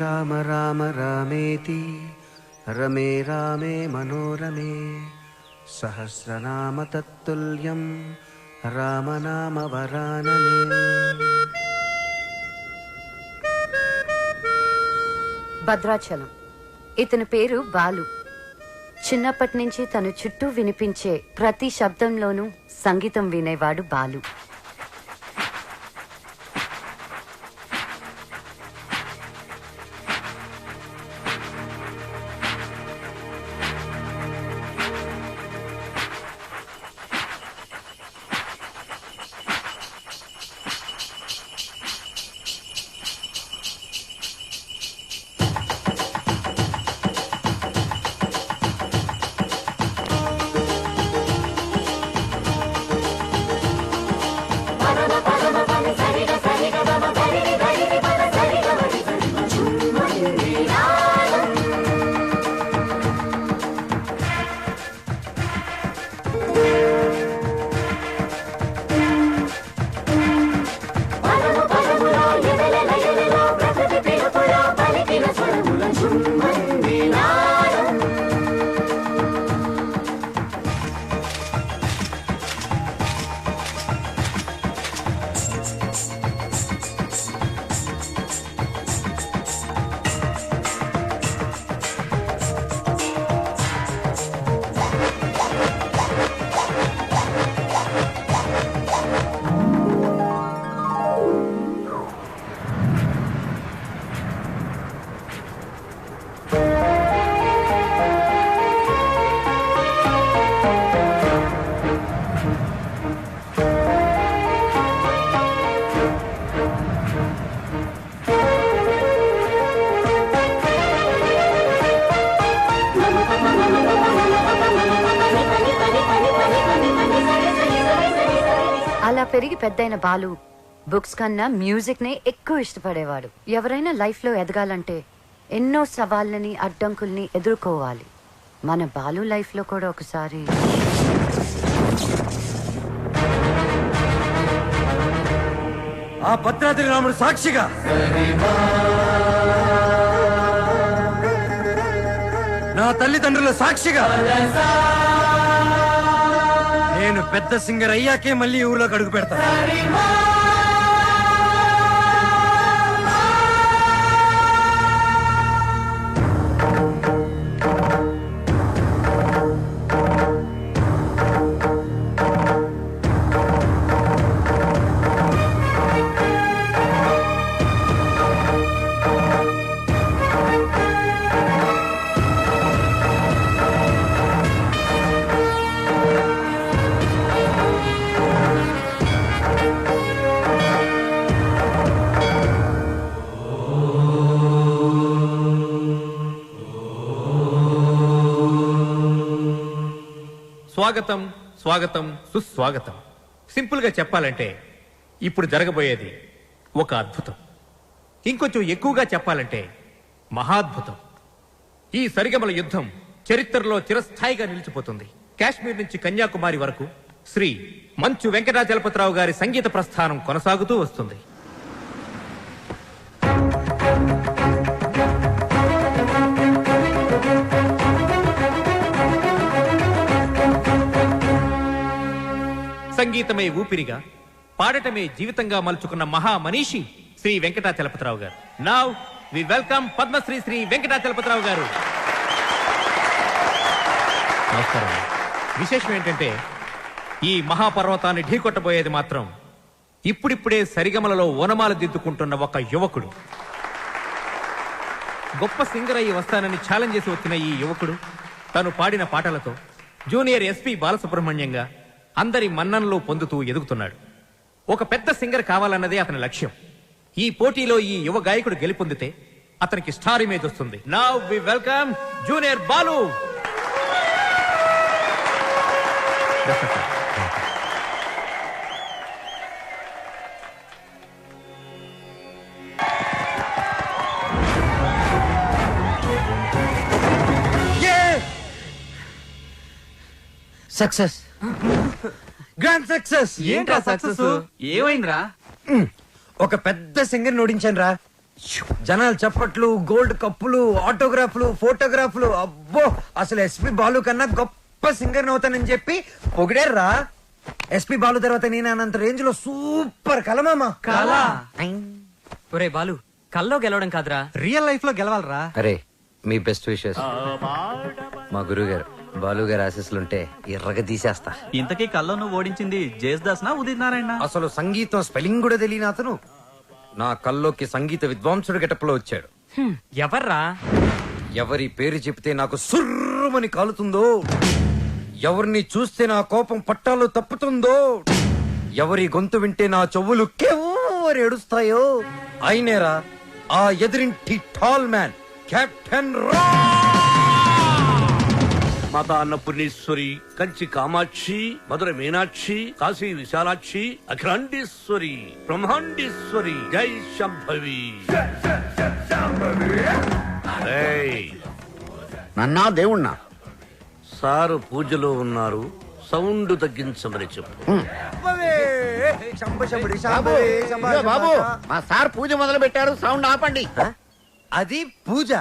రామ రామ రామేతి రమే రామే మనోరమే సహస్రనామ తత్తుల్యం రామనామ వరాననే. భద్రాచలం. ఇతని పేరు బాలు. చిన్నప్పటి నుంచి తన చుట్టూ వినిపించే ప్రతి శబ్దంలోనూ సంగీతం వినేవాడు బాలు. అలా పెరిగి పెద్దయిన బాలు బుక్స్ కన్నా మ్యూజిక్ నే ఎక్కువ ఇష్టపడేవాడు. ఎవరైనా లైఫ్ లో ఎదగాలంటే ఎన్నో సవాళ్ళని అడ్డంకుల్ని ఎదుర్కోవాలి. మన బాలు లైఫ్ లో కూడా ఒకసారి ఆ భద్రాద్రి రాముడు సాక్షిగా నా తల్లిదండ్రుల సాక్షిగా నేను పెద్ద సింగర్ అయ్యాకే మళ్ళీ ఊర్లోకి అడుగు పెడతా. స్వాగతం స్వాగతం సుస్వాగతం. సింపుల్ గా చెప్పాలంటే ఇప్పుడు జరగబోయేది ఒక అద్భుతం. ఇంకొంచెం ఎక్కువగా చెప్పాలంటే మహాద్భుతం. ఈ సరిగమల యుద్ధం చరిత్రలో చిరస్థాయిగా నిలిచిపోతుంది. కాశ్మీర్ నుంచి కన్యాకుమారి వరకు శ్రీ మంచు వెంకటాచలపతిరావు గారి సంగీత ప్రస్థానం కొనసాగుతూ వస్తుంది. సంగీతమే ఊపిరిగా, పాడటమే జీవితంగా మలుచుకున్న మహా మనీషి Shri Venkatachalapathi Rao garu. Now we welcome Padma Shri Shri Venkatachalapathi Rao garu. నమస్కారం. విశేషం ఏంటంటే ఈ మహాపర్వతాన్ని ఢీకొట్టబోయేది మాత్రం ఇప్పుడిప్పుడే సరిగమలలో ఓనమాలు దిద్దుకుంటున్న ఒక యువకుడు. గొప్ప సింగర్ అయ్యి వస్తానని ఛాలెంజ్ చేసి వచ్చిన ఈ యువకుడు తను పాడిన పాటలతో జూనియర్ ఎస్పి బాలసుబ్రహ్మణ్యంగా అందరి మన్ననలు పొందుతూ ఎదుగుతున్నాడు. ఒక పెద్ద సింగర్ కావాలన్నదే అతని లక్ష్యం. ఈ పోటీలో ఈ యువ గాయకుడు గెలుపొందితే అతనికి స్టార్ ఇమేజ్ వస్తుంది. Now we welcome junior Balu. Success, grand success. ఏంట్రా సక్సెస్? ఏమైందిరా? ఒక పెద్ద సింగర్ ఓడించాను రా. జనాలు చప్పట్లు, గోల్డ్ కప్పులు, ఆటోగ్రాఫ్లు, ఫోటోగ్రాఫ్లు. అబ్బో, అసలు ఎస్పి బాలు కన్నా గొప్ప సింగర్ అవుతానని చెప్పి పొగిడారా. ఎస్పి బాలు తర్వాత నేను అనంత రేంజ్ లో సూపర్ కలమామా. ఒరే బాలు, కల్లో గెలవడం కాదురా, రియల్ లైఫ్ లో గెలవాలరా. అరే మీ బెస్ట్ విషెస్. మా గురువు గారు బాలు గారు ఆశీస్సులుంటే ఎర్రగా తీసేస్తా. ఇంతకీ కల్లో నువ్వు ఓడించింది జేసుదాస్నా ఉదిత్ నారాయణ? అసలు సంగీతం స్పెల్లింగ్ కూడా తెలియని అతను నా కల్లోకి సంగీత విద్వాంసుడు గెటప్లో వచ్చాడు. ఎవర్రా? ఎవరి పేరు చెప్తే నాకు సుర్రుమని కాలుతుందో, ఎవరిని చూస్తే నా కోపం పట్టాలు తప్పుతుందో, ఎవరి గొంతు వింటే నా చెవులు కేవరి ఏడుస్తాయో అయినేరా ఆ ఎదిరింటి టాల్ మ్యాన్ కెప్టెన్ రా. మాతా అన్నపూర్ణేశ్వరి, కంచి కామాక్షి, మధుర మీనాక్షి, కాశీ విశాలాక్షి, అఖిలాండేశ్వరి, బ్రహ్మాండేశ్వరి, జై శంభవి. ఏయ్, నన్నా దేవుణ్ణా? సారు పూజలో ఉన్నారు, సౌండ్ తగ్గించమని చెప్పు. ఇదిగో బాబు, మా సార్ పూజ మొదలు పెట్టారు, సౌండ్ ఆపండి. అది పూజ.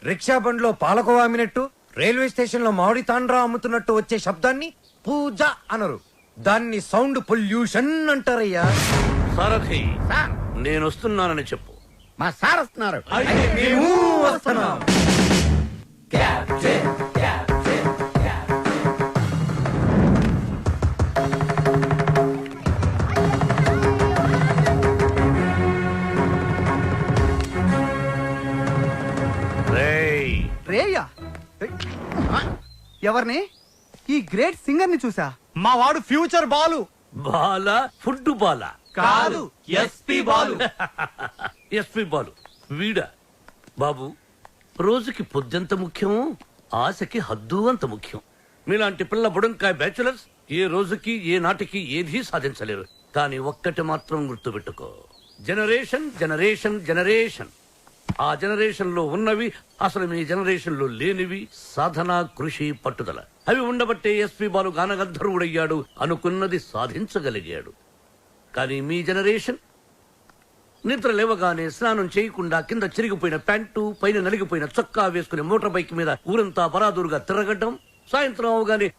రిక్షా బండ్లో పాలకోవా అమ్మినట్టు, రైల్వే స్టేషన్ లో మామిడి తాండ్రా అమ్ముతున్నట్టు వచ్చే శబ్దాన్ని పూజ అనరు, దాన్ని సౌండ్ పొల్యూషన్ అంటారయ్యా. సారథి, సార్, నేను వస్తున్నానని చెప్పు. మా సార్ వస్తున్నారు. మేము వస్తున్నాం. రేయ్, రేయా ఎవరిని? ఈ గ్రేట్ సింగర్ ని చూసా. మా వాడు ఫ్యూచర్ బాలు. బాల ఫుడ్ బాల కాదు, ఎస్పి బాలు. ఎస్పి బాలు వీడా? బాబు, రోజుకి పొద్దెంత ముఖ్యమో ఆశకి హద్దు అంత ముఖ్యం. మీలాంటి పిల్ల బుడంకాయ బ్యాచులర్స్ ఏ రోజుకి ఏ నాటికి ఏదీ సాధించలేరు. కానీ ఒక్కటి మాత్రం గుర్తుపెట్టుకో, జనరేషన్ జనరేషన్ జనరేషన్. ఆ జనరేషన్ లో ఉన్నవి అసలు మీ జనరేషన్ లో లేనివి సాధన, కృషి, పట్టుదల. అవి ఉండబట్టే ఎస్పి బాలు గానగంధర్వుడయ్యాడు, అనుకున్నది సాధించగలిగాడు. కానీ మీ జనరేషన్ నిద్ర లేవగానే స్నానం చేయకుండా కింద చిరిగిపోయిన ప్యాంటు, పైన నలిగిపోయిన చొక్కా వేసుకుని మోటార్ బైక్ మీద ఊరంతా బరాదూరుగా తిరగడం, సాయంత్రం అవగానే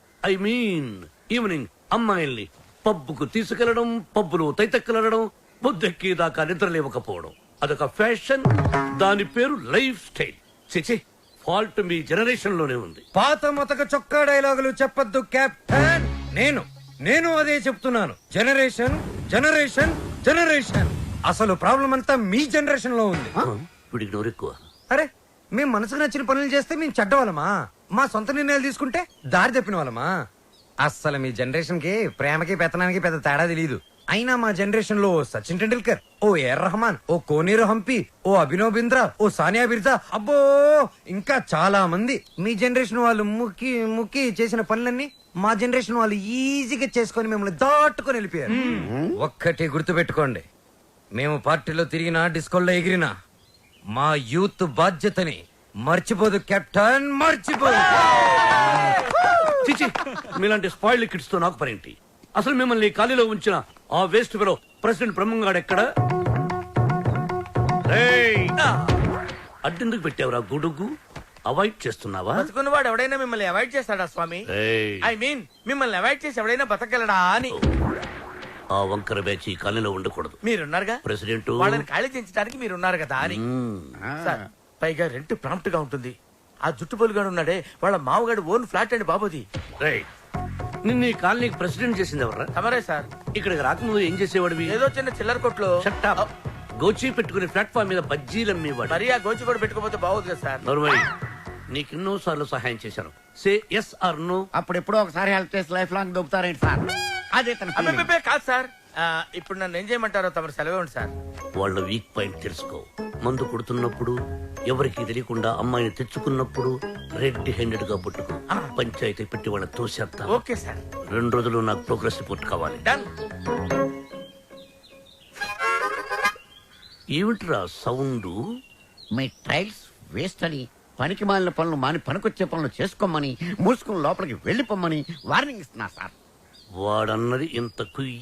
ఈవినింగ్ అమ్మాయిల్ని పబ్బుకు తీసుకెళ్లడం, పబ్బులో తైతెక్కలడం, బుద్ధెక్కేదాకా నిద్ర లేవకపోవడం. అదొక ఫ్యాషన్, దాని పేరు లైఫ్ స్టైల్. చిచి, ఫాల్ట్ మీ జనరేషన్ లోనే ఉంది. పాత మొతక చొక్కా డైలాగులు చెప్పొద్దు కెప్టెన్. నేను అదే చెప్తున్నాను. Generation generation generation. అసలు ప్రాబ్లం అంతా మీ జనరేషన్ లో ఉంది. వీడికి నోరెక్కువ. అరే, మేము మనసుకు నచ్చిన పనులు చేస్తే మేము చెడ్డవాళ్ళమా? మా సొంత నిర్ణయాలు తీసుకుంటే దారి తప్పిన వాళ్ళమా? అస్సలు మీ జనరేషన్ కి ప్రేమకి పెత్తనానికి పెద్ద తేడా తెలియదు. అయినా మా జనరేషన్ లో సచిన్ టెండూల్కర్, ఓ ఏఆర్ రెహమాన్, ఓ కోనేరు హంపి, ఓ అభినవ్ బింద్రా, ఓ సానియా బిర్జా, అబ్బో ఇంకా చాలా మంది. మీ జనరేషన్ వాళ్ళు ముక్కి ముక్కి చేసిన పనులన్నీ మా జనరేషన్ వాళ్ళు ఈజీగా చేసుకొని మిమ్మల్ని దాటుకొని వెళ్ళిపోయారు. ఒక్కటి గుర్తుపెట్టుకోండి, మేము పార్టీలో తిరిగినా, డిస్కోల్లో ఎగిరినా మా యూత్ బాధ్యతని మర్చిపోదు కెప్టెన్, మర్చిపోదు. చిచి, మీలాంటి స్పాయిల్డ్ కిడ్స్ తో నాకు పనేంటి? అసలు మిమ్మల్ని ఖాళీలో ఉంచిన ఆ వేస్ట్ ఫెలో ప్రెసిడెంట్ బ్రహ్మంగాడు ఎక్కడ? అడ్డెందుకు పెట్టావురా గొడుగు? అవాయిడ్ చేస్తున్నావా? బతుకున్నవాడు ఎవడైనా మిమ్మల్ని అవాయిడ్ చేస్తాడా స్వామి? ఐ మీన్ మిమ్మల్ని అవాయిడ్ చేసి ఎవడైనా బతకగలడా అని. ఆ వంకర బ్యాచ్ ఈ ఖాళీలో ఉండకూడదు. మీరున్నారుగా ప్రెసిడెంట్, వాళ్ళని ఖాళీ చేయించడానికి మీరున్నారు కదా అని. సార్, పైగా రెంట్ ప్రాంప్ట్ గా ఉంటుంది. ఆ జుట్టు పొలుగాడు ఉన్నాడే, వాళ్ళ మామగాడు ఓన్ ఫ్లాట్ అండి బాబుది. నిన్న ఈ కాలనీకి ప్రెసిడెంట్ చేసింది ఎవరా? తమరే సార్. ఇక్కడికి రాకముందు ఏం చేసేవాడివి? ఏదో చిన్న చిల్లర కొట్లో గోచి పెట్టుకుని ప్లాట్ఫామ్ మీద బజ్జీలు అమ్మేవాడు. మరి ఆ గోచి కూడా పెట్టుకోపోతే బాగోదు కదా సార్. నర్మయ్, నీకెన్నో సార్లు సహాయం చేశాను. Say yes or no. అప్పుడెప్పుడో ఒకసారి హెల్ప్ చేసి లైఫ్ లాంగ్ దొబ్బుతారేంటి సార్? అదే తన feeling. అబ్బే కాదు సార్. ఇప్పుడు నన్ను ఏం చేయమంటారో తమరు సెలవే ఉంది సార్. వాళ్ళ వీక్ పాయింట్ తెలుసుకో. మందు కొడుతున్నప్పుడు, ఎవరికి తెలియకుండా అమ్మాయిని తెచ్చుకున్నప్పుడు రెడ్ హ్యాండెడ్ గా పట్టుకో. పంచాయతీ పెట్టి వాళ్ళ తోసేస్తా. Okay sir. 2 రోజులు నాకు ప్రోగ్రెస్ రిపోర్ట్ కావాలి. డన్. ఏమిట్రా సౌండ్? మీ ట్రైల్స్ వేస్ట్ అని, పనికి మాలిన పనులు మాని పనికొచ్చే పనులు చేసుకోమని, మూసుకుని లోపలికి వెళ్ళిపోమ్మని వార్నింగ్ ఇస్తున్నా సార్. వాడన్నది ఇంత కుయ్,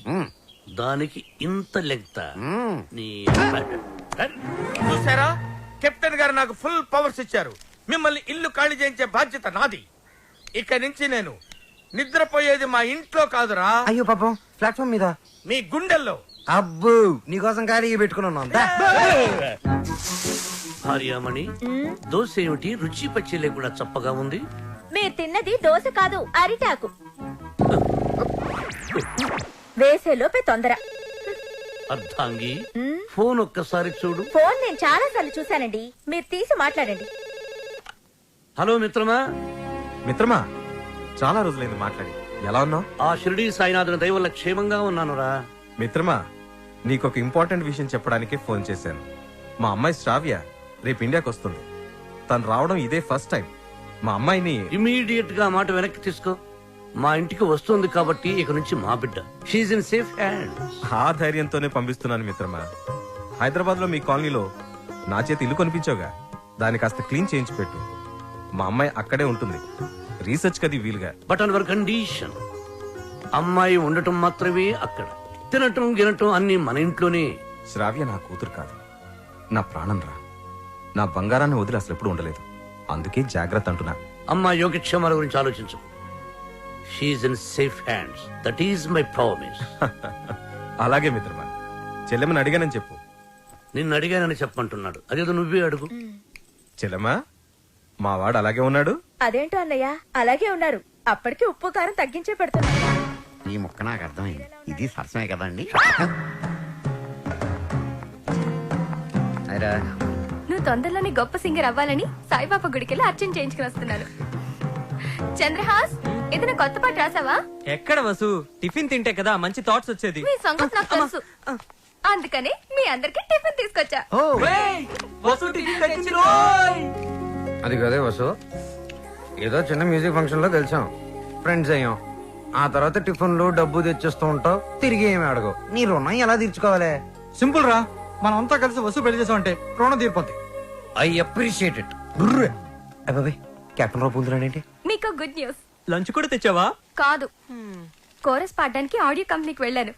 దానికి ఇంత లెంగ్త. నీ చూసారా, కెప్టెన్ గారు నాకు ఫుల్ పవర్స్ ఇచ్చారు. మిమ్మల్ని ఇల్లు ఖాళీ చేయించే బాధ్యత నాది. ఇక నుంచి నేను నిద్రపోయేది మా ఇంట్లో కాదురా, అయ్యో పాపం ప్లాట్ఫామ్ మీద. మీ గుండెల్లో. అబ్బు నీకోసం ఖాళీ పెట్టుకుని ఉన్నాం. దా. భార్యామణి, దోశ ఏమిటి రుచి పచ్చి లేకుండా చప్పగా ఉంది? మీరు తిన్నది దోశ కాదు, అరిటాకు. వేసేలోపే తొందర. అర్ధాంగి, ఫోన్ ఒక్కసారి చూడు. ఫోన్ నేను చాలా సార్లు చూశానండి, మీరు తీసి మాట్లాడండి. హలో మిత్రమా. మిత్రమా, చాలా రోజులైంది మాట్లాడి. ఎలా ఉన్నావు? ఆ షిరిడీ సాయినాథుని దయ వల్ల క్షేమంగా ఉన్నానురా. మిత్రమా, నీకొక ఇంపార్టెంట్ విషయం చెప్పడానికి ఫోన్ చేశాను. మా అమ్మాయి శ్రావ్య రేపు ఇండియాకి వస్తుంది. తను రావడం ఇదే ఫస్ట్ టైం. మా అమ్మాయిని ఇమీడియట్ గా మాట వెనక్కి తీసుకో. మా ఇంటికి వస్తుంది కాబట్టి ఇక నుంచి మా బిడ్డ. She's in safe hand. ఆ ధైర్యంతోనే పంపిస్తున్నాను మిత్రమా. హైదరాబాద్ లో మీ కాలనీలో నా చేతి ఇల్లు కొనిపించావుగా, దాన్ని కాస్త క్లీన్ చేయించి పెట్టు. మా అమ్మాయి అక్కడే ఉంటుంది, రీసెర్చ్ కది వీలుగా. But on hour condition. అమ్మాయి ఉండటం మాత్రమే అక్కడ, తినటం గినటం అన్ని మన ఇంట్లోనే. శ్రావ్య నా కూతురు కాదు, నా ప్రాణం రా. నా బంగారాన్ని వదిలి అసలు ఎప్పుడు ఉండలేదు. అందుకే జాగ్రత్త అంటున్నా. అమ్మాయి యోగక్షేమాల గురించి ఆలోచించు. She's in safe hands. That is my promise. అలాగే మిత్రమా, చెల్లెమని అడిగానని చెప్పు. నిన్ను అడిగానని చెప్పమంటున్నాడు. అదేదో నువ్వే అడుగు. చెల్లెమా, మా వాడు అలాగే ఉన్నాడు. అదేంటో అన్నయ్య, అలాగే ఉన్నారు. అప్పటికి ఉప్పు కారం తగ్గించే పెడుతున్నారు. ఈ ముక్క నాకు అర్థమైంది. ఇది సరసమే కదండి. అయిరా నువ్వు తొందరలోనే గొప్ప సింగర్ అవ్వాలని సాయిబాబా గుడికెళ్ళి అర్చన చేయించుకుని వస్తున్నాను. చంద్రహాస్, ఏదైనా కొత్త పాట రాసావా? ఎక్కడ వసు, టిఫిన్ తింటే కదా మంచి థాట్స్ వచ్చేది. మీ సంగతి నాకు తెలుసు, అందుకని మీ అందరికి టిఫిన్ తీసుకొచ్చా. అది కదే వసు, ఏదో చిన్న మ్యూజిక్ ఫంక్షన్ లో కలిసాం, ఫ్రెండ్స్ అయ్యాం. ఆ తర్వాత టిఫిన్లు డబ్బు తెచ్చేస్తూ ఉంటావు, తిరిగి ఏమి అడగవు. నీ రుణం ఎలా తీర్చుకోవాలి? సింపుల్ రా, మనం అంతా కలిసి వస్తు పెళ్లి చేసామంటే రుణం తీరిపోద్ది. I appreciate it. అబ్బాయి కెప్టెన్ రావు పూందురాడేంటి? మీకు గుడ్ న్యూస్. లంచ్ కూడా తెచ్చావా? కాదు, కోరస్ పాడడానికి ఆడియో కంపెనీకి వెళ్ళాను.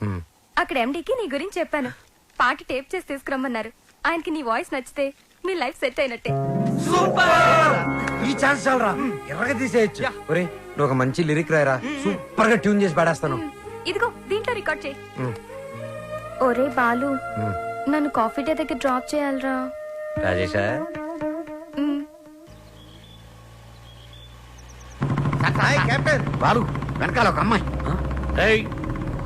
అక్కడ ఎండీకి నీ గురించి చెప్పాను. పాట టేప్ చేసి తీసుకురమ్మన్నారు. ఆయనకి నీ వాయిస్ నచ్చితే మీ లైఫ్ సెట్ అయినట్టే. ఈ ఛాన్స్ చాలరా, ఎర్రగా తీసేయచ్చు. ఒరే నువ్వు ఒక మంచి లిరిక్ రాయరా, సూపర్ గా ట్యూన్ చేసి పాడేస్తాను. ఇదిగో దీంట్లో రికార్డ్ చేయి. ఒరే బాలు, నన్ను కాఫీ డే దగ్గర డ్రాప్ చేయాలరా. రాజేశా, కెప్టెన్ బాలు వెనకాల ఒక అమ్మాయి. ఏయ్,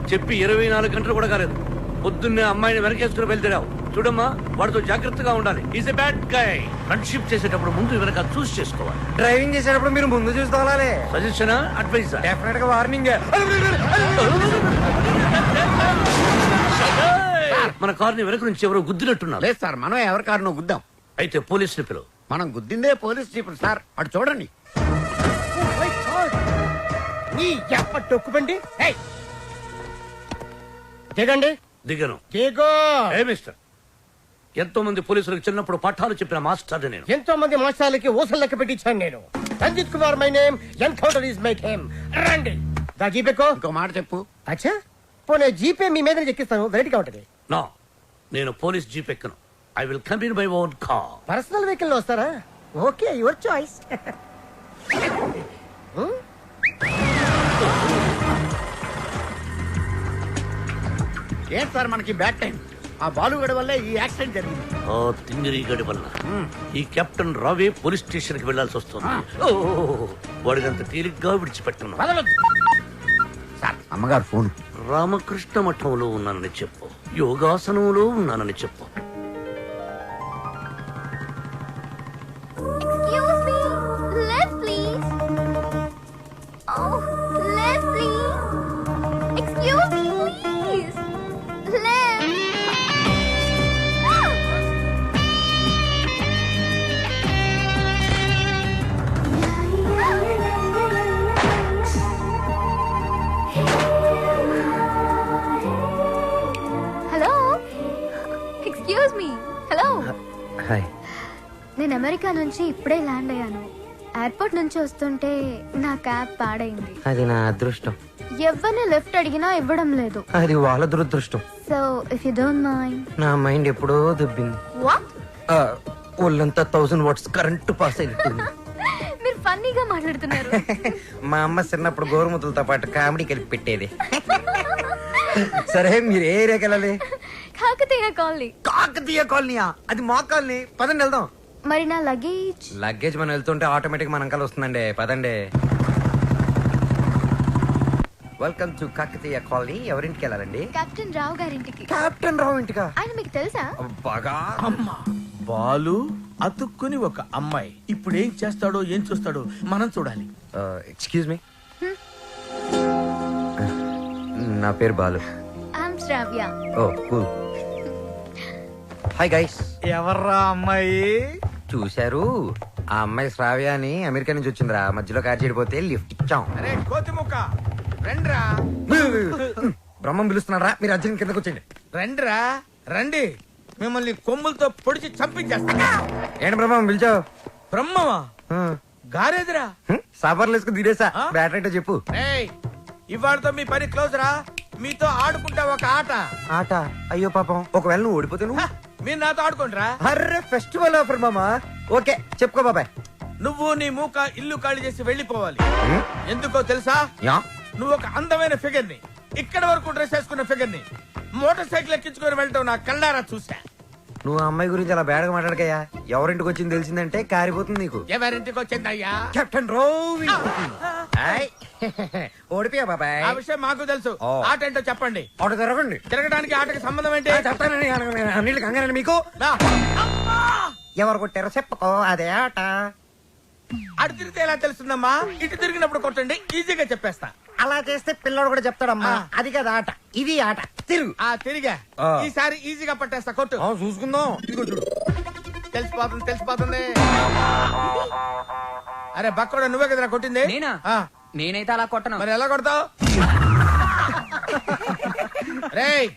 చెప్పి 24 గంటలు కూడా కాలేదు. పొద్దున్నే అమ్మాయిని వెనకేసుకుని వెళ్తున్నావు. చూడమ్మా, వాడితో జాగ్రత్తగా ఉండాలి. Is a bad guy. Friendship చేసేటప్పుడు ముందు వెనక చూస్ చేసుకోవాలి. డ్రైవింగ్ చేసేటప్పుడు మీరు ముందు చూసుకోవాలి. Suggestion, advice? డెఫినెట్ గా వార్నింగ్. మన కార్ని వెనక నుంచి ఎవరో గుద్దినట్టున్నారు. లేదు సార్, మనం ఎవరి కారునో గుద్దాం. అయితే పోలీసుని పిలువు. మనం గుద్దిందే పోలీస్ జీపులు సార్. అటు చూడండి. దిగండి. దిగను. దిగో. ఏ మిస్టర్, ఎంతో మంది పోలీసులకు చిన్నప్పుడు పాఠాలు చెప్పిన మాస్టర్ నేను. ఎంతో మంది మాస్టర్లకి ఊసలు లెక్క పెట్టించాను నేను. Ranjith Kumar my name, encounter is my name. రండి. దా జీపేకో. ఇంకో మాట చెప్పు. అచ్చా, పోనీ జీపే మీ మీద ఎక్కిస్తాను, వెరైటీగా ఉంటది. నో, నేను పోలీస్ జీప్ ఎక్కను. I will come in my own car. Personal vehicle లో వస్తారా? Okay, your choice. ఏంటి సార్ మనకి బ్యాడ్ టైం? ఆ బాలుగడ వల్లే ఈ యాక్సిడెంట్ జరిగింది. ఆ తింగిరి గడి వల్ల ఈ కెప్టెన్ రావే పోలీస్ స్టేషన్ కి వెళ్లాల్సి వస్తుంది. వాడినంత తేలిగ్గా విడిచిపెట్టున్నా. సార్ అమ్మగారు ఫోన్. రామకృష్ణ మఠంలో ఉన్నానని చెప్పు, యోగాసనంలో ఉన్నానని చెప్పు. హాయ్. నేను అమెరికా నుంచి ఇప్పుడే ల్యాండ్ అయ్యాను. ఎయిర్పోర్ట్ నుంచి వస్తుంటే నా క్యాబ్ పాడైంది. అది నా అదృష్టం. ఎవరిని లిఫ్ట్ అడిగినా ఇవ్వడం లేదు. అది వాళ్ళ దురదృష్టం. So if you don't mind. నా మైండ్ ఎప్పుడో దుబ్బింది. ఒళ్ళంతా 1000 వాట్స్ కరెంట్ పాస్ అయినట్టుంది. మీరు ఫన్నీగా మాట్లాడుతున్నారు. మా అమ్మ చిన్నప్పుడు గోరుముద్దలతో పాటు కామెడీ కలిపి పెట్టేది. సరే మీరు ఏ ఏరియాకి వెళ్ళాలి? కాకతీయ కాలనీ. కాకతీయ కాలనీయా? అది మా కాలనీ. పదండి వెళ్దాం. మరి నా లగేజ్? లగేజ్ మనం వెళ్తుంటే ఆటోమేటిక్ మన అంకల్ వస్తుందండి. పదండి. Welcome to Kakatiya colony. ఎవరింటికి వెళ్ళాలండి? కెప్టెన్ రావు గారింటికి. కెప్టెన్ రావు ఇంటికా? ఆయన మీకు తెలుసా? బాగా. అమ్మా బాలు అతుక్కుని ఒక అమ్మాయి ఇప్పుడు ఏం చేస్తాడో ఏం చూస్తాడో మనం చూడాలి. ఎక్స్క్యూజ్ మీ, నా పేరు Balu. I'm Shravya. Oh cool. Hi guys. ఎవర్రా అమ్మాయి? చూశారు, ఆ అమ్మాయి శ్రావ్య అని అమెరికా నుంచి వచ్చిందిరా. మధ్యలో కార్ చెడిపోతే లిఫ్ట్ ఇచ్చాం. అరే కోతి ముక్క రండ్రా. బ్రహ్మం పిలుస్తున్నారా? మీరు అర్జున్ కిందకు వచ్చేయండి. రండ్రా రండి, మిమ్మల్ని కొమ్ములతో పొడిచి చంపించేస్తా. ఏంటి బ్రహ్మం పిలిచావు? బ్రహ్మమా? గారేదిరా. సాఫర్లు వేసుకుని తీరేసా. బ్యాటరీ చెప్పు. ఏయ్, ఇవాళతో మీ పని క్లోజ్ రా. మీతో ఆడుకుంటా ఒక ఆట. ఆట? అయ్యో పాపం, ఒకవేళ నువ్వు ఓడిపోతే నువ్వు? మీరు నాతో ఆడుకోండిరా. అర్రే ఫెస్టివల్ ఆఫర్ మామా. ఓకే చెప్పుకో బాబాయ్. నువ్వు నీ మూక ఇల్లు ఖాళీ చేసి వెళ్ళిపోవాలి. ఎందుకో తెలుసా? యా. నువ్వు ఒక అందమైన ఫిగర్ ని, ఇక్కడ వరకు డ్రెస్ వేసుకున్న ఫిగర్ ని మోటార్ సైకిల్ ఎక్కించుకొని వెళ్ళటం నా కళ్ళారా చూసా. నువ్వు ఆ అమ్మాయి గురించి అలా బేడగా మాట్లాడకయ్యా. ఎవరింటికి వచ్చింది తెలిసిందంటే కారిపోతుంది నీకు. ఎవరింటికి వచ్చిందయ్యా? కెప్టెన్ రోవి. ఓడిపోయా బాబాయ్. ఆ విషయం మాకు తెలుసు. ఆట ఏంటో చెప్పండి. ఆట తిరగండి. తిరగడానికి ఆటకి సంబంధం ఏంటి? చెప్తానండి. అన్నిటికి కంగారండి మీకు. ఎవరు కొట్టారో చెప్పుకో, అదే ఆట. అటు తిరిగితే ఎలా తెలుస్తుందమ్మా? ఇటు తిరిగినప్పుడు కొట్టండి, ఈజీగా చెప్పేస్తా. అలా చేస్తే పిల్లడు కూడా చెప్తాడమ్మా. అది కదా ఆట, ఇది ఆట. తిరుగు. తిరిగా. ఈసారి ఈజీగా పట్టేస్తా. కొట్టు. చూసుకుందాం. ఇదిగో చూడు. తెలిసిపోతుంది తెలిసిపోతుంది. అరే బక్కడా, నువ్వే కదరా కొట్టింది? నేనైతే అలా కొట్టను. మరి ఎలా కొడతావు? రేయ్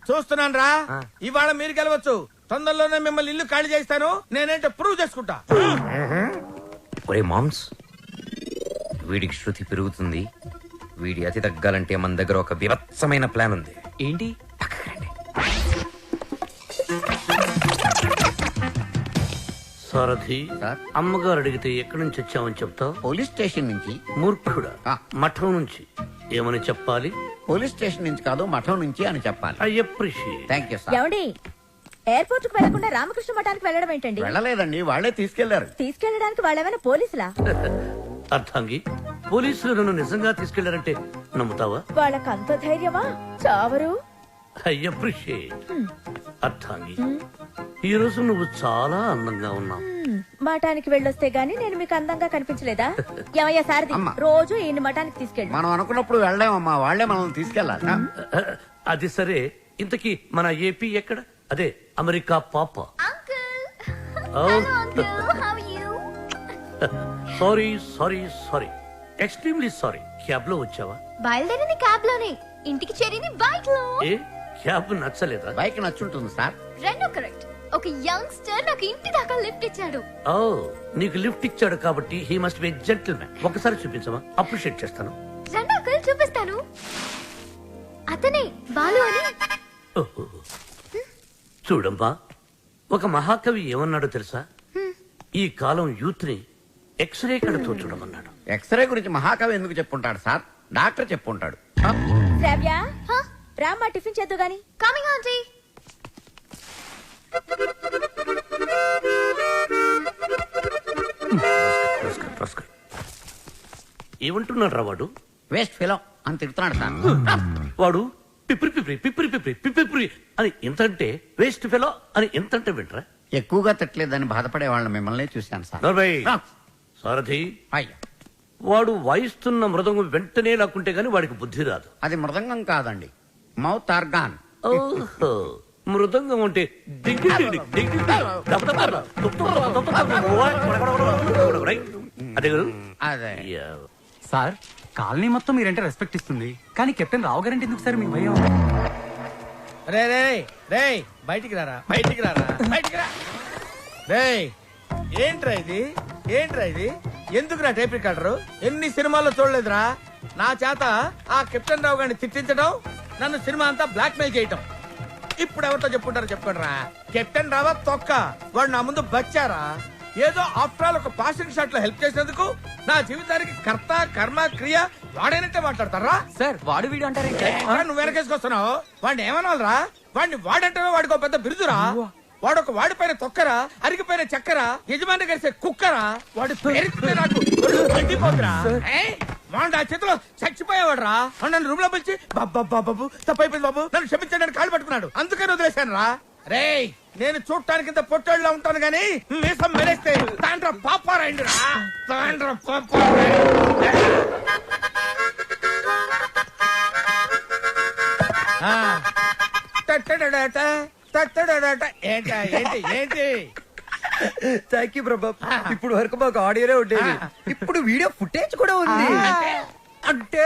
చూస్తున్నాను రా. ఇవాళ మీరు గెలవచ్చు. తొందరలోనే మిమ్మల్ని ఇల్లు ఖాళీ చేస్తాను. నేనేంటో ప్రూవ్ చేసుకుంటా. ఒరే మామ్స్, వీడికి శృతి పెరుగుతుంది. వీడి అతి తగ్గాలంటే మన దగ్గర ఒక వివత్సమైన ప్లాన్ ఉంది. ఏంటి? సారథి, అమ్మగారు అడిగితే ఎక్కడి నుంచి వచ్చామని చెప్తావు? పోలీస్ స్టేషన్ నుంచి. మూర్ఖుడా, మఠం నుంచి. ఏమని చెప్పాలి? పోలీస్ స్టేషన్ నుంచి కాదు, మఠం నుంచి అని చెప్పాలి. I appreciate. Thank you sir. ఏమండి, ఎయిర్పోర్ట్ కు వెళ్లకుండా రామకృష్ణ మఠానికి వెళ్ళడం ఏంటండి? వెళ్ళలేదండి, వాళ్లే తీసుకెళ్లారు. తీసుకెళ్ళడానికి వాళ్ళేమైనా పోలీసులా? అర్థంగి, పోలీసులు నన్ను నిజంగా తీసుకెళ్లారంటే నమ్ముతావా? వాళ్ళకి అంత ధైర్యమా? చావరు. I appreciate. అర్థంగి, ఈ రోజు నువ్వు చాలా అందంగా ఉన్నావు. మఠానికి వెళ్ళొస్తే గానీ నేను మీకు అందంగా కనిపించలేదా? ఏమయ్యా సారథి, రోజు ఈయన మఠానికి తీసుకెళ్ళి. మనం అనుకున్నప్పుడు వెళ్ళామమ్మా, వాళ్లే మనల్ని తీసుకెళ్లాలి. అది సరే, ఇంతకీ మన ఏపీ ఎక్కడ? అదే అమెరికా పాప. Sorry sorry sorry, extremely sorry. Cab లో వచ్చావా? బయలుదేరింది క్యాబ్ లోనే, ఇంటికి చేరింది బైక్ లో. ఏ క్యాబ్ నచ్చలేదా? బైక్ నచ్చుంటుంది సార్. రెండో కరెక్ట్. ఒక యంగ్స్టర్ నాకు ఇంటి దాకా లిఫ్ట్ ఇచ్చాడు. ఓ, నీకు లిఫ్ట్ ఇచ్చాడు కాబట్టి హీ మస్ట్ బి జెంటిల్‌మ్యాన్. ఒకసారి చూపించమా? అప్రిషియేట్ చేస్తాను. రెండో కల్ చూపిస్తాను. అతనే బాలు అని. ఓహో. చూడమ్మా, ఒక మహాకవి ఏమన్నాడో తెలుసా? ఈ కాలం యూత్ ని ఎక్స్రే కళ్ళతో చూడమన్నాడు. ఎక్స్రే గురించి మహాకవి ఎందుకు చెప్పుంటాడు సార్? డాక్టర్ చెప్పుంటాడు. శ్రావ్య, రామ్మా టిఫిన్ చేద్దు గాని. Coming aunty. ఏమంటున్నాడు రా వాడు? వేస్ట్ ఫెలో అని తిడుతున్నాడు సార్. వాడు పిప్రి పిప్రి పిప్రి పిప్రి పిప్రి అని ఎంతంటే, వేస్ట్ ఫెలో అని ఎంతంటే వింటరా? ఎక్కువగా తిట్టలేదని బాధపడే వాళ్ళని మిమ్మల్ని చూశాను సార్. సారథి, అయ్యా, వాడు వాయిస్తున్న మృదంగం వెంటనే లాక్కుంటే గాని వాడికి బుద్ధి రాదు. అది మృదంగం కాదండి, మౌత్ ఆర్గాన్. ఓహో, మృదంగం అంటే డింగి డింగి డింగి అదే కదా? అదే సార్, కాలనీ మొత్తం మీరంటే రెస్పెక్ట్ ఇస్తుంది, కానీ కెప్టెన్ రావు గారంటే ఎందుకు సార్ మీకు భయం? రే రే రే, బయటికి రారా, బయటికి రారా, బయటికి రా. రే ఏంట్రా ఇది, ఏంట్రా ఇది? ఎందుకురా టైప్ రికార్డరు? ఎన్ని సినిమాల్లో చూడలేదురా? నా చేత ఆ కెప్టెన్ రావు గారిని తిట్టించడం, నన్ను సినిమా అంతా బ్లాక్ మెయిల్ చేయటం. ఇప్పుడు ఎవరితో చెప్పుకుంటారో చెప్పుకోండి రా. కెప్టెన్ రావా తొక్క వాడు నా ముందు బచ్చారా ఏదో ఆఫ్టర్ ఆల్ ఒక పాసింగ్ షాట్ లో హెల్ప్ చేసినందుకు నా జీవితానికి కర్త కర్మ క్రియ వాడేనంటే మాట్లాడతారా సార్ వాడు వీడు అంటారేంటి నువ్వు వెనకేసుకొస్తున్నావు వాడిని ఏమనాలరా వాడిని వాడంటే వాడికి ఒక పెద్ద బిరుదురా వాడొక వాడిపైన తొక్కరా అరిగిపోయిన చక్కరా యజమాని కలిసే కుక్కరా వాడి పేరు నాకు ఒళ్ళు మండిపోతురా వాడు ఆ చేతిలో చచ్చిపోయేవాడు రా నన్ను రూమ్ లో పిలిచి బాబు తప్పైపోయింది బాబు నన్ను క్షమించడానికి కాళ్ళు పట్టుకున్నాడు అందుకని వదిలేశాను రా రే నేను చూడటానికి ఇంత పొట్టోళ్ళ ఉంటాను గానీ మీసం మెరేస్తే తాండ్ర పాపారాయండి రా తాండ్ర ఏంటి ఏంటి థ్యాంక్ యూ ప్రభా. ఇప్పుడు వరకు మాకు ఆడియోనే ఉండేది, ఇప్పుడు వీడియో ఫుటేజ్ కూడా ఉంది. అంటే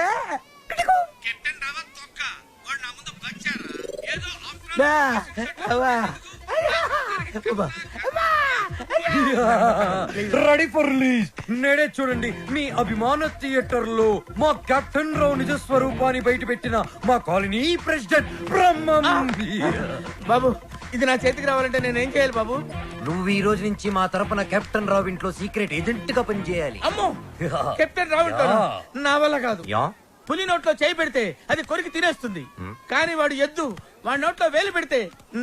రెడీ ఫర్ రిలీజ్. నేడే చూడండి మీ అభిమాన థియేటర్ లో మా కెప్టెన్ రావు నిజ స్వరూపాన్ని బయట పెట్టిన మా కాలనీ ప్రెసిడెంట్ బ్రహ్మం. బాబు ఇది నా చేతికి రావాలంటే నేనేం చేయాలి బాబు? నువ్వు ఈ రోజు నుంచి మా తరపున కెప్టెన్ రావు ఇంట్లో సీక్రెట్ ఏజెంట్ గా పనిచేయాలి. అమ్మో కెప్టెన్ రావు నా వల్ల కాదు. పులి నోట్లో చేయి పెడితే అది కొరికి తినేస్తుంది, కానీ వాడు ఎద్దు వాడి నోట్లో వేలు పెడితే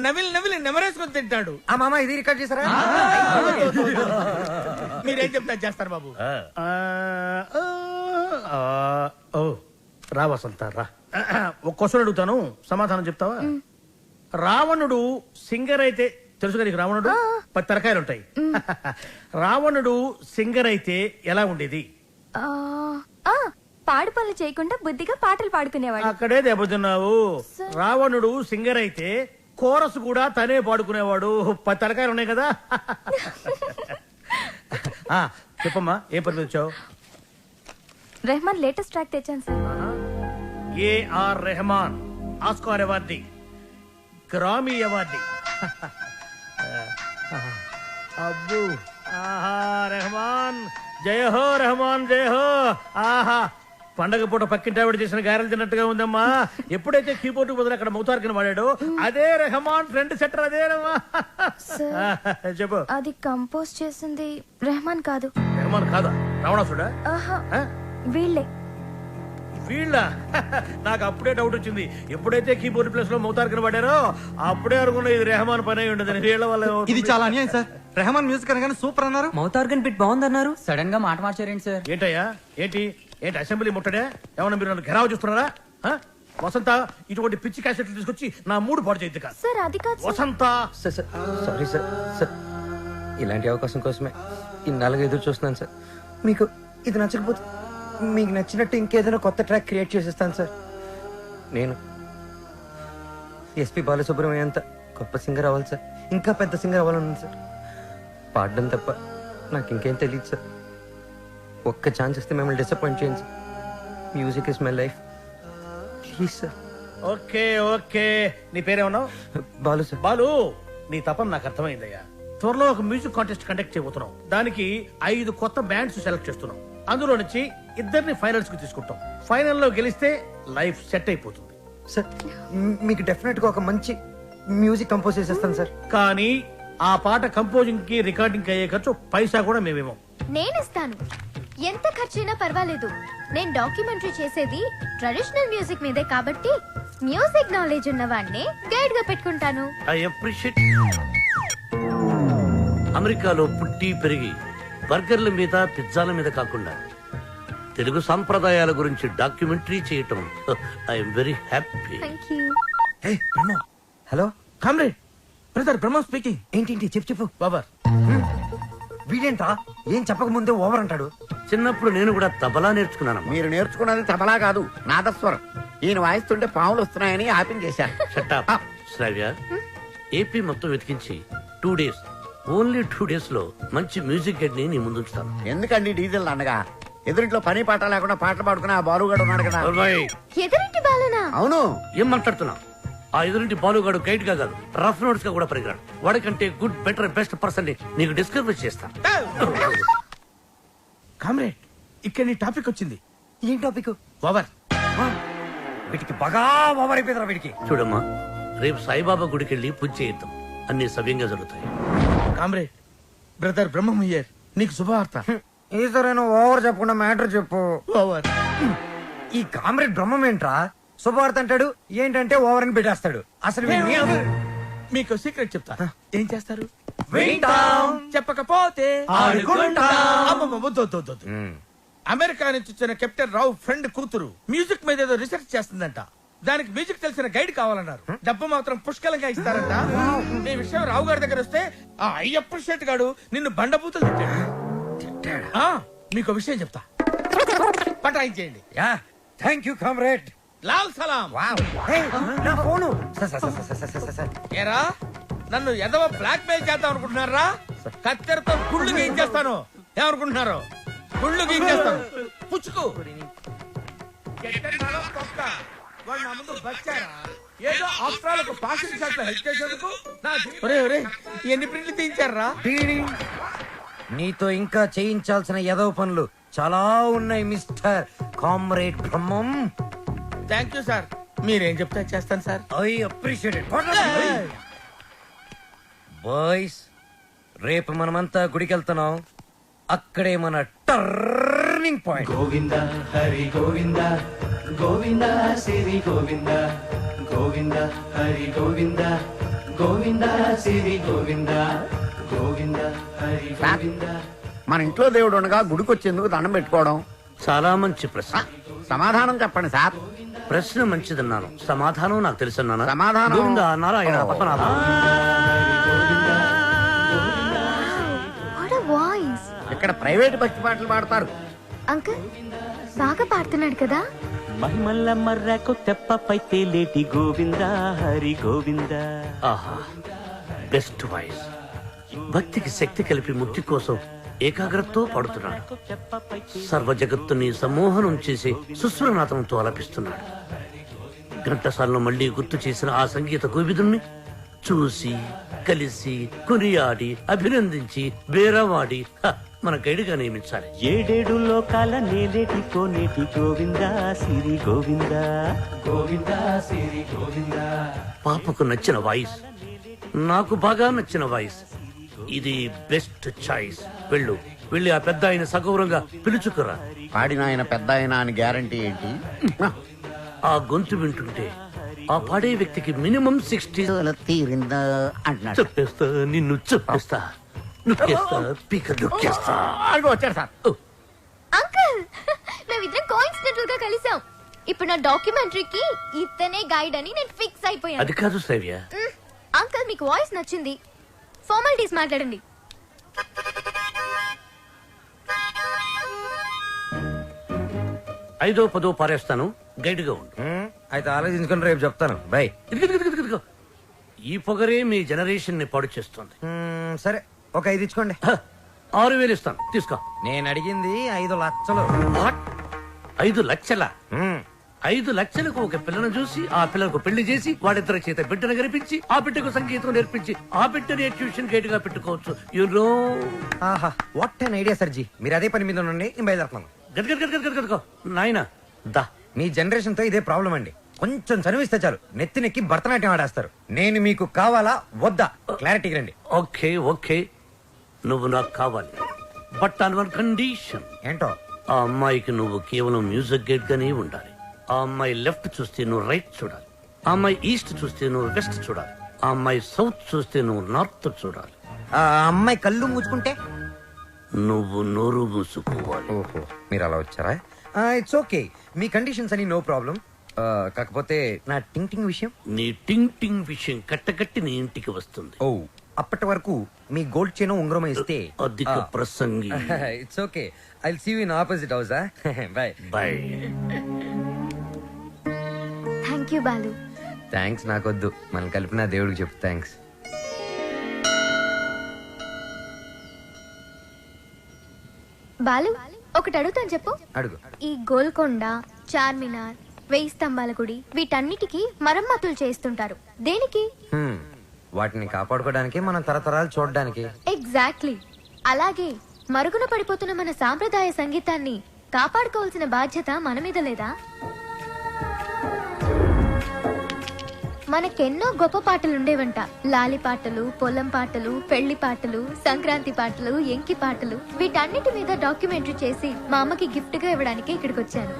నవిలి నెమరేసుకొని తింటాడు. ఆ మామ ఇది రికార్డ్ చేశారా? మీరేం చెప్తా చేస్తారు బాబు. రా వసంత రా. ఒక క్వశ్చన్ అడుగుతాను, సమాధానం చెప్తావా? రావణుడు సింగర్ అయితే తెలుసుగా నీకు? రావణుడు 10 తరకాయలు ఉంటాయి. రావణుడు సింగర్ అయితే ఎలా ఉండేది? పాడు పనులు చేయకుండా బుద్ధిగా పాటలు పాడుకునేవాడు. అక్కడే దెబ్బతున్నావు. రావణుడు సింగర్ అయితే కోరస్ కూడా తనే పాడుకునేవాడు. 10 తరకాయలు ఉన్నాయి కదా. చెప్పమ్మా ఏం పని వచ్చావు? రెహమాన్ లేటెస్ట్ ట్రాక్ తెచ్చాను sir. AR Rahman Oscar awardee, Grammy awardee. అబ్బు ఆహా రెహమాన్ జయ హో, రెహమాన్ జయ హో. ఆహా పండగ పూట పక్కింటి ఆవిడ చేసిన గారెలు తిన్నట్టుగా ఉందమ్మా. ఎప్పుడైతే కీబోర్డ్ బదులు అక్కడ మౌతార్కిని వాడాడో అదే రెహమాన్ ఫ్రెండ్ సెటర్ అదేనమ్మా. చెప్పు. అది కంపోజ్ చేసింది రెహమాన్ కాదు. రెహమాన్ కాదా? రావణాసుడా? వీళ్ళే. వీళ్ళ నాకు అప్పుడే డౌట్ వచ్చింది. ఎప్పుడైతే కీబోర్డ్ ప్లేస్ లో మౌతార్కిని వాడారో అప్పుడే అనుకున్నా ఇది రెహమాన్ పని అయి ఉండదు. వీళ్ళ వల్ల ఇది చాలా అన్యాయం సార్. రెహమాన్ మ్యూజిక్ అనగానే సూపర్ అన్నారు, మౌతార్గన్ బిట్ బాగుందన్నారు, సడన్ గా మాట మార్చారేంటి సార్? ఏంటయ్యా ఏంటి అసెంబ్లీ ముట్టడే? ఏమన్నా మీరు నన్ను ఘెరావు చూస్తున్నారా? వసంత ఇటువంటి పిచ్చి క్యాసెట్లు తీసుకొచ్చి నా మూడు పాడు చేయద్దు కాదు. సార్ అది కాదు వసంత. Sorry sir. సార్ ఇలాంటి అవకాశం కోసమే ఇన్నాళ్ళుగా ఎదురు చూస్తున్నాను సార్. మీకు ఇది నచ్చకపోతే మీకు నచ్చినట్టు ఇంకేదైనా కొత్త ట్రాక్ క్రియేట్ చేసేస్తాను సార్. నేను ఎస్పి బాలసుబ్రహ్మణ్యం అంత గొప్ప సింగర్ అవ్వాలి సార్, ఇంకా పెద్ద సింగర్ అవ్వాలన్నాను సార్. పాడడం తప్ప నాకు ఇంకేం తెలియదు సార్. ఒక్క ఛాన్స్ ఇస్తే మిమ్మల్ని డిసప్పాయింట్ చేయండి sir. Music is my life, please sir. Okay okay. నీ పేరేమన్నావు? బాలు సార్. బాలు, నీ తపన నాకు అర్థమైందయ్యా. త్వరలో ఒక మ్యూజిక్ కాంటెస్ట్ కండక్ట్ చేయబోతున్నాం. దానికి 5 కొత్త బ్యాండ్స్ సెలెక్ట్ చేస్తున్నాం. అందులో నుంచి 2 ఫైనల్స్ కి తీసుకుంటాం. ఫైనల్లో గెలిస్తే లైఫ్ సెట్ అయిపోతుంది సార్. మీకు డెఫినెట్ గా ఒక మంచి మ్యూజిక్ కంపోజ్ చేసేస్తాను సార్. కానీ ఆ పాట కంపోజింగ్ కి రికార్డింగ్ అయ్యే ఖర్చు పైసా కూడా మేమేమో. నేనిస్తాను, ఎంత ఖర్చైనా పర్వాలేదు. నేను డాక్యుమెంటరీ చేసేది ట్రెడిషనల్ మ్యూజిక్ మీదే కాబట్టి మ్యూజిక్ నాలెడ్జ్ ఉన్న వాడిని గైడ్ గా పెట్టుకుంటాను. I appreciate. అమెరికాలో పుట్టి పెరిగి బర్గర్ల మీద పిజ్జాల మీద కాకుండా తెలుగు సాంప్రదాయాల గురించి డాక్యుమెంటరీ చేయటం I'm very happy. Hello comrade, brother Brahma speaking. ఏంటి చెప్పు బాబర్. వీడేంట్రా ఏం చెప్పక ముందే ఓవర్ అంటాడు. చిన్నప్పుడు నేను కూడా తబలా నేర్చుకున్నాను. మీరు నేర్చుకున్నది తబలా కాదు, నాదస్వరం. ఈయన వాయిస్తుంటే పాములు వస్తున్నాయని ఆపించేశారు. శ్రావ్య, ఏపీ మొత్తం వెతికించి 2 days, ఓన్లీ 2 days లో మంచి మ్యూజిక్ గైడ్ ని నీ ముందుంచుతాను. ఎందుకండి డీజిల్ అండగా? ఎదురింట్లో పని పాట లేకుండా పాటలు పాడుకుని ఆ బాలుగాడు ఉన్నాడు కదా. ఎదురింటి బాలునా? అవును. ఏం మాట్లాడుతున్నా? ఆ ఎదురింటి బాలుగాడు గైడ్ గా కాదు, రఫ్ నోట్స్ గా కూడా పరిగరాడు. వాడికంటే గుడ్, బెటర్, బెస్ట్ పర్సన్ ని నీకు డిస్కవర్ చేస్తాను. కామ్రేడ్, ఇక్కడ నీ టాపిక్ వచ్చింది. ఏం టాపిక్? ఓవర్. వీటికి బాగా ఓవర్ అయిపోయిందిరా వీడికి. చూడమ్మా, రేపు సాయిబాబా గుడికి వెళ్ళి పూజ చేయిద్దాం. అన్ని సవ్యంగా జరుగుతాయి. కామ్రేడ్ బ్రదర్ బ్రహ్మయ్యర్ నీకు శుభవార్త. ఈసారైనా ఓవర్ చెప్పకుండా మ్యాటర్ చెప్పు. ఓవర్. ఈ కామ్రేడ్ బ్రహ్మం ఏంట్రా శుభవార్త అంటాడు, ఏంటంటే ఓవర్ అని పెట్టేస్తాడు. అసలు మీకు సీక్రెట్ చెప్తా. ఏం చేస్తారు? వింటాం. చెప్పకపోతే ఆడుకుంటాం. అమ్మమ్మ, వద్దు, వద్దు, వద్దు, వద్దు. అమెరికా నుంచి వచ్చిన కెప్టెన్ రావు ఫ్రెండ్ కూతురు మ్యూజిక్ మీద ఏదో రీసెర్చ్ చేస్తుందంట. దానికి మ్యూజిక్ తెలిసిన గైడ్ కావాలన్నారు. డబ్బు మాత్రం పుష్కలంగా ఇస్తారంట. ఈ విషయం రావు గారి దగ్గర వస్తే ఆ అయ్యప్ప షెట్ గాడు నిన్ను బండబూతులు తిట్టాడు. మీకు విషయం చెప్తా, పటాయించేయండి. Thank you comrade. లాల్ సలాం. నా ఫోను. ఏరా నన్ను ఎదవ బ్లాక్ మెయిల్ చేద్దాం అనుకుంటున్నారా? కత్తెరతో గుళ్ళు గీయించేస్తాను. ఏమనుకుంటున్నారు? గుళ్ళు గీయించేస్తాను. పుచ్చుకు. వాడు నా ముందు బచ్చారా? ఏదో ఆఫ్రాలకు పాసింగ్ షాట్ లో హెల్ప్ చేసేందుకు ఎన్ని ప్రింట్లు తీయించారా? నీతో ఇంకా చేయించాల్సిన ఎదవ పనులు చాలా ఉన్నాయి mister comrade Brahmam. Thank you sir. మీరేం చెప్తే చేస్తాను sir. I appreciate it. Boys, రేపు మనమంతా గుడికి వెళ్తున్నాం. అక్కడే మన టర్నింగ్ పాయింట్. గోవింద హరి గోవింద గోవింద సిరి గోవింద గోవింద హరి గోవింద గోవింద సిరి గోవింద గోవింద హరి గోవింద. మన ఇంట్లో దేవుడు ఉండగా గుడికి వచ్చేందుకు దండం పెట్టుకోవడం చాలా మంచి ప్రశ్న. సమాధానం చెప్పండి సార్. ప్రశ్న మంచిదన్నాను, సమాధానం నాకు తెలుసన్నాను. సమాధానం గోవింద నారాయణ పద్మనాభ. ఇక్కడ ప్రైవేట్ భక్తి పాటలు పాడతారు. అంకుల్ బాగా పాడుతున్నాడు కదా. మహిమల్ల మర్రకు తెప్పపై తేలేటి గోవింద హరి గోవింద. ఆహా, బెస్ట్ వాయిస్. భక్తికి శక్తి కలిపి ముక్తి కోసం ఏకాగ్రతతో పాడుతున్నాడు. సర్వ జగత్తుని సమ్మోహనం చేసి సుస్వరనాథంతో ఆలపిస్తున్నాడు. ఘంటసాలను మళ్లీ గుర్తు చేసిన ఆ సంగీత కోవిదుణ్ణి చూసి కలిసి కొనియాడి అభినందించి బేరవాడి మన గైడ్గా నియమించాలి. ఏడేడు లోకాల నేలేటి కోనేటి గోవింద సిరి గోవింద గోవింద సిరి గోవింద. పాపకు నచ్చిన వాయిస్, నాకు బాగా నచ్చిన వాయిస్. ఇది బెస్ట్ చాయిస్. వెళ్ళి ఆ పెద్ద ఆయన సగౌరవంగా పిలుచుకురా. పాడిన ఆయన పెద్ద ఆయన అని గ్యారంటీ ఏంటి? ఆ గొంతు వింటుంటే ఆ పాడే వ్యక్తికి మినిమం 60 తీరిందా అంటున్నాడు. చెప్పేస్తా, నిన్ను చెప్పేస్తా, నొక్కేస్తా, పీక నొక్కేస్తా. వచ్చాడు సార్. అంకుల్ మేమిద్దరం కోఇన్సిడెంటల్ గా కలిసాం. ఇప్పుడు నా డాక్యుమెంటరీకి ఇతనే గైడ్ అని నేను ఫిక్స్ అయిపోయాను. అది కాదు శ్రవ్య. అంకుల్ మీకు వాయిస్ నచ్చింది, ఫార్మాలిటీస్ మాట్లాడండి. ఐదో పదో పారేస్తాను, గైడ్గా ఉండు. అయితే ఆలోచించుకుని రేపు చెప్తాను. బై. ఈ పొగరే మీ జనరేషన్ ని పాడు చేస్తుంది. సరే, ఒక 5 ఇచ్చుకోండి. 6,000 ఇస్తాను, తీసుకో. నేను అడిగింది 5 లక్షలు. 5 లక్షల? 5 లక్షలకు ఒక పిల్లను చూసి ఆ పిల్లకు పెళ్లి చేసి వాడిద్దరి చేత బిడ్డను కనిపించి ఆ బిడ్డకు సంగీతం నేర్పించి ఆ బిడ్డని ట్యూషన్ గైడ్ గా పెట్టుకోవచ్చు. యూనో. ఆహా, వాట్ అన్ ఐడియా సర్జీ. మీరు అదే పని మీద ఉండండి, నేను బయలుదేరుతున్నాను. గదగదగదగదగో నాయనా దా. మీ జనరేషన్ తో ఇదే ప్రాబ్లం అండి. కొంచెం చనువిస్తే చాలు నెత్తినెక్కి భరతనాట్యం ఆడేస్తారు. నేను మీకు కావాలా వద్దా క్లారిటీకి రండి. ఓకే ఓకే, నువ్వు నాకు కావాలి, బట్ ఆన్ వన్ కండిషన్. ఏంటో? ఆ అమ్మాయికి నువ్వు కేవలం మ్యూజిక్ గైడ్ గానే ఉండాలి. ఆ అమ్మాయి లెఫ్ట్ చూస్తే నువ్వు రైట్ చూడాలి. ఆ అమ్మాయి ఈస్ట్ చూస్తే నువ్వు వెస్ట్ చూడాలి. ఆ అమ్మాయి సౌత్ చూస్తే నువ్వు నార్త్ చూడాలి. ఆ అమ్మాయి కళ్ళు మూసుకుంటే నువ్వు నోరు మూసుకోవాలి. ఓహో, మీరు అలా వచ్చారా? ఇట్స్ ఓకే, మీ కండిషన్స్ అని నో ప్రాబ్లం. కాకపోతే నా టింగ్ టింగ్ విషయం. నీ టింగ్ టింగ్ విషయం కట్టకట్టి నీ ఇంటికి వస్తుంది. ఓ, అప్పటి వరకు మీ గోల్డ్ చైన్ ఉంగరం ఇస్తే అధిక ప్రసంగి. It's okay, I will see you in opposite house. Bye bye. Thank you Balu. Thanks నాకొద్దు, మనం కలిపిన దేవుడికి చెప్పు థ్యాంక్స్. బాలు ఒకటి అడుగుతాను, చెప్పు. అడుగు. ఈ గోల్కొండ, చార్మినార్, 1000 స్తంభాల గుడి వీటన్నిటికీ మరమ్మతులు చేస్తుంటారు. దేనికి? వాటిని కాపాడుకోవడానికి, మనం తరతరాలు చూడడానికి. ఎగ్జాక్ట్లీ. అలాగే మరుగున పడిపోతున్న మన సాంప్రదాయ సంగీతాన్ని కాపాడుకోవాల్సిన బాధ్యత మన మీద లేదా? మనకెన్నో గొప్ప పాటలు ఉండేవంట. లాలి పాటలు, పొలం పాటలు, పెళ్లి పాటలు, సంక్రాంతి పాటలు, ఎంకి పాటలు, వీటన్నిటి మీద డాక్యుమెంటరీ చేసి మా అమ్మకి గిఫ్ట్ గా ఇవ్వడానికి ఇక్కడికి వచ్చాను.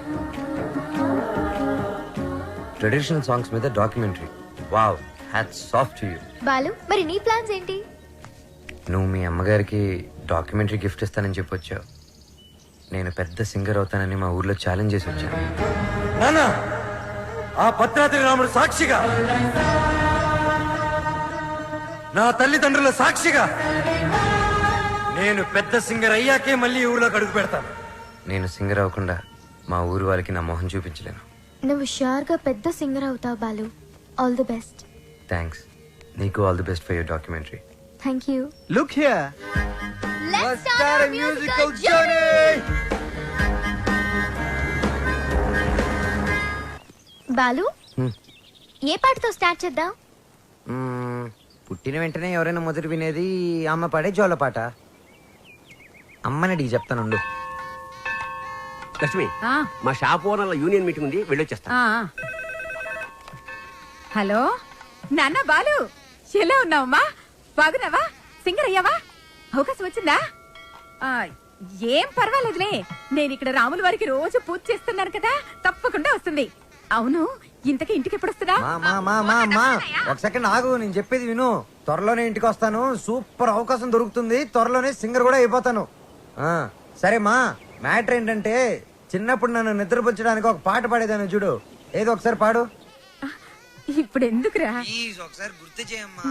ట్రెడిషనల్ సాంగ్స్ మీద documentary. Wow, hats off to you. Balu, మరి నీ ప్లాన్స్ ఏంటి? నువ్వు మీ అమ్మగారికి డాక్యుమెంటరీ గిఫ్ట్ ఇస్తానని చెప్పొచ్చావు. నేను పెద్ద సింగర్ అవుతానని మా ఊర్లో ఛాలెంజ్ చేసి వచ్చాను. నానా, ఆ భద్రాద్రి రాముడు సాక్షిగా, నా తల్లిదండ్రుల సాక్షిగా, నేను పెద్ద సింగర్ అయ్యాకే మళ్ళీ ఈ ఊర్లోకి అడుగు పెడతాను. నేను సింగర్ అవ్వకుండా మా ఊరు వాళ్ళకి నా మొహం చూపించలేను. నువ్వు షూర్ గా పెద్ద సింగర్ అవుతావు Balu. All the best. Thanks. నీకు all the best for your documentary. Thank you. Look here. Let's start a musical journey. Balu, ఏ పాటతో స్టార్ట్ చేద్దాం? పుట్టిన వెంటనే ఎవరైనా మొదటి వినేది అమ్మ పాడే జోల పాట. అమ్మనడిగి చెప్తానుండు. లక్ష్మి, మా షాప్ ఓనర్ల యూనియన్ మీటింగ్ ఉంది, వెళ్ళొచ్చేస్తా. హలో నాన్న బాలు, ఎలా ఉన్నావమ్మా? బాగున్నావా? సింగర్ అయ్యావా? అవకాశం వచ్చిందా? ఏం పర్వాలేదులే, నేను ఇక్కడ రాముల వారికి రోజు పూజ చేస్తున్నాను కదా, తప్పకుండా వస్తుంది. అవును, ఇంతకీ ఇంటికి ఎప్పుడు వస్తుందా? ఒక సెకండ్ ఆగు, నేను చెప్పేది విను. త్వరలోనే ఇంటికి వస్తాను. సూపర్ అవకాశం దొరుకుతుంది. త్వరలోనే సింగర్ కూడా అయిపోతాను. సరే మా, మ్యాటర్ ఏంటంటే చిన్నప్పుడు నన్ను నిద్రపుచ్చడానికి ఒక పాట పాడేదాను చూడు. ఏదో ఒకసారి పాడు. ఇప్పుడు ఎందుకురా? ఒకసారి గుర్తు చేయమ్మా.